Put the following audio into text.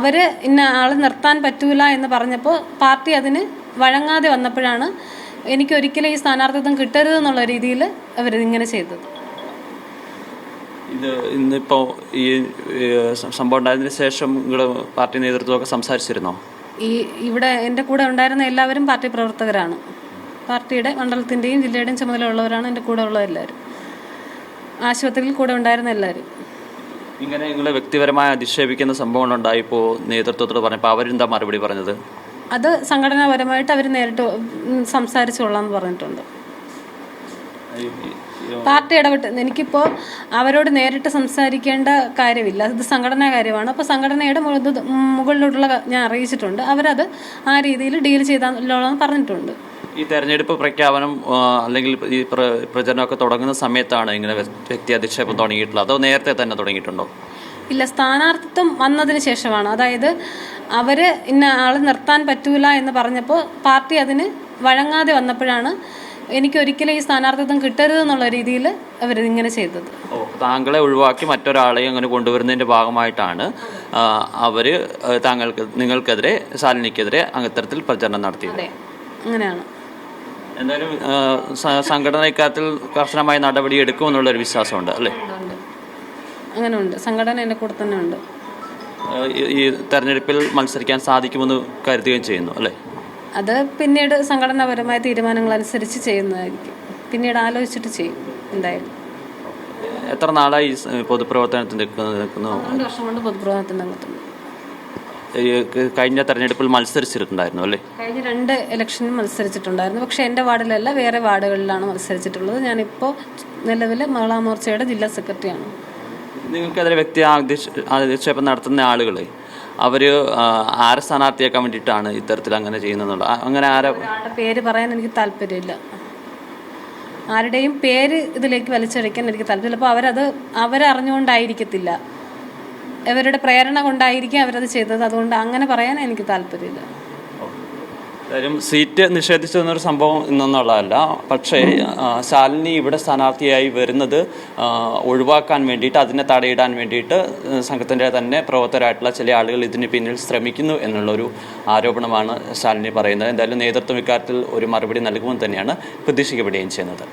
അവർ ഇന്ന ആൾ നിർത്താൻ പറ്റൂല എന്ന് പറഞ്ഞപ്പോൾ പാർട്ടി അതിന് വഴങ്ങാതെ വന്നപ്പോഴാണ് എനിക്കൊരിക്കലും ഈ സ്ഥാനാർത്ഥിത്വം കിട്ടരുതെന്നുള്ള രീതിയിൽ അവരിങ്ങനെ ചെയ്തത്. ഇത് ഇന്നിപ്പോൾ ഈ സംഭവം ഉണ്ടായതിനു ശേഷം നിങ്ങളുടെ പാർട്ടി നേതൃത്വമൊക്കെ സംസാരിച്ചിരുന്നോ? ഇവിടെ എൻ്റെ കൂടെ ഉണ്ടായിരുന്ന എല്ലാവരും പാർട്ടി പ്രവർത്തകരാണ്. പാർട്ടിയുടെ മണ്ഡലത്തിൻ്റെയും ജില്ലയുടെയും ചുമതലയുള്ളവരാണ് എൻ്റെ കൂടെ ഉള്ള എല്ലാവരും, ആശുപത്രിയിൽ കൂടെ ഉണ്ടായിരുന്ന എല്ലാവരും. ഇങ്ങനെ നിങ്ങളെ വ്യക്തിപരമായി അധിക്ഷേപിക്കുന്ന സംഭവം ഉണ്ടായിപ്പോൾ നേതൃത്വത്തോട് പറഞ്ഞപ്പോൾ അവരെന്താ മറുപടി പറഞ്ഞത്? അത് സംഘടനാപരമായിട്ട് അവർ നേരിട്ട് സംസാരിച്ചോളാം പറഞ്ഞിട്ടുണ്ട്. പാർട്ടി ഇടപെട്ട് എനിക്കിപ്പോൾ അവരോട് നേരിട്ട് സംസാരിക്കേണ്ട കാര്യമില്ല, ഇത് സംഘടനാ കാര്യമാണ്. അപ്പോൾ സംഘടനയുടെ മുകളിലോട്ടുള്ള ഞാൻ അറിയിച്ചിട്ടുണ്ട്, അവരത് ആ രീതിയിൽ ഡീൽ ചെയ്താലോന്ന് പറഞ്ഞിട്ടുണ്ട്. ഈ തെരഞ്ഞെടുപ്പ് പ്രഖ്യാപനം അല്ലെങ്കിൽ ഈ പ്രചരണമൊക്കെ തുടങ്ങുന്ന സമയത്താണ് ഇങ്ങനെ വ്യക്തി അധിക്ഷേപം തുടങ്ങിയിട്ടുള്ളത്, അതോ നേരത്തെ തന്നെ തുടങ്ങിയിട്ടുണ്ടോ? ഇല്ല, സ്ഥാനാർത്ഥിത്വം വന്നതിന് ശേഷമാണ്. അതായത് അവർ ഇന്ന ആൾ നിർത്താൻ പറ്റൂല എന്ന് പറഞ്ഞപ്പോൾ പാർട്ടി അതിന് വഴങ്ങാതെ വന്നപ്പോഴാണ് എനിക്കൊരിക്കലും ഈ സ്ഥാനാർത്ഥിത്വം കിട്ടരുതെന്നുള്ള രീതിയിൽ അവരിങ്ങനെ ചെയ്തത്. താങ്കളെ ഒഴിവാക്കി മറ്റൊരാളെയും അങ്ങനെ കൊണ്ടുവരുന്നതിൻ്റെ ഭാഗമായിട്ടാണ് അവർ നിങ്ങൾക്കെതിരെ ശാലിനിക്കെതിരെ ഇത്തരത്തിൽ പ്രചരണം നടത്തിയത്. അങ്ങനെയാണ്. എന്തായാലും സംഘടന ഇക്കാര്യത്തിൽ കർശനമായ നടപടി എടുക്കുമെന്നുള്ളൊരു വിശ്വാസമുണ്ട് അല്ലേ? അങ്ങനെ ഉണ്ട്, സംഘടന എൻ്റെ കൂടെ തന്നെ ഉണ്ട്. ഈ തെരഞ്ഞെടുപ്പിൽ മത്സരിക്കാൻ സാധിക്കുമെന്ന് കരുതുകയും ചെയ്യുന്നു അല്ലേ? അത് പിന്നീട് സംഘടനാപരമായ തീരുമാനങ്ങൾ അനുസരിച്ച് ചെയ്യുന്നതായിരിക്കും, പിന്നീട് ആലോചിച്ചിട്ട് ചെയ്യും എന്തായാലും. എത്ര നാളായി പൊതുപ്രവർത്തനത്തിൽ നിൽക്കുന്നു? 2 വർഷം കൊണ്ട് പൊതുപ്രവർത്തനം രംഗത്തുണ്ട്. കഴിഞ്ഞ തെരഞ്ഞെടുപ്പിൽ മത്സരിച്ചിട്ടുണ്ടായിരുന്നു അല്ലേ? കഴിഞ്ഞ 2 ഇലക്ഷനിൽ മത്സരിച്ചിട്ടുണ്ടായിരുന്നു, പക്ഷെ എൻ്റെ വാർഡിലല്ല, വേറെ വാർഡുകളിലാണ് മത്സരിച്ചിട്ടുള്ളത്. ഞാനിപ്പോൾ നിലവിൽ മഹിളാ മോർച്ചയുടെ ജില്ലാ സെക്രട്ടറിയാണ്. നിങ്ങൾക്കെതിരെ വ്യക്തി അധിക്ഷേപം നടത്തുന്ന ആളുകൾ അവർ ആരെ സ്ഥാനാർത്ഥിയാക്കാൻ വേണ്ടിയിട്ടാണ് ഇത്തരത്തിൽ അങ്ങനെ ചെയ്യുന്നത്? അങ്ങനെ ആരുടെ പേര് പറയാൻ എനിക്ക് താല്പര്യമില്ല, ആരുടെയും പേര് ഇതിലേക്ക് വലിച്ചഴിക്കാൻ എനിക്ക് താല്പര്യമില്ല. അപ്പോൾ അവരറിഞ്ഞുകൊണ്ടായിരിക്കത്തില്ല, അവരുടെ പ്രേരണ കൊണ്ടായിരിക്കും അവരത് ചെയ്തത്, അതുകൊണ്ട് അങ്ങനെ പറയാൻ എനിക്ക് താല്പര്യമില്ല. കാര്യം സീറ്റ് നിഷേധിച്ചു എന്നൊരു സംഭവം ഇന്നൊന്നുള്ളതല്ല, പക്ഷേ ശാലിനി ഇവിടെ സ്ഥാനാർത്ഥിയായി വരുന്നത് ഒഴിവാക്കാൻ വേണ്ടിയിട്ട്, അതിനെ തടയിടാൻ വേണ്ടിയിട്ട് സംഘത്തിൻ്റെ തന്നെ പ്രവർത്തകരായിട്ടുള്ള ചില ആളുകൾ ഇതിന് പിന്നിൽ ശ്രമിക്കുന്നു എന്നുള്ളൊരു ആരോപണമാണ് ശാലിനി പറയുന്നത്. എന്തായാലും നേതൃത്വം ഇക്കാര്യത്തിൽ ഒരു മറുപടി നൽകുമെന്ന് തന്നെയാണ് പ്രതീക്ഷിക്കപ്പെടുകയും ചെയ്യുന്നത്.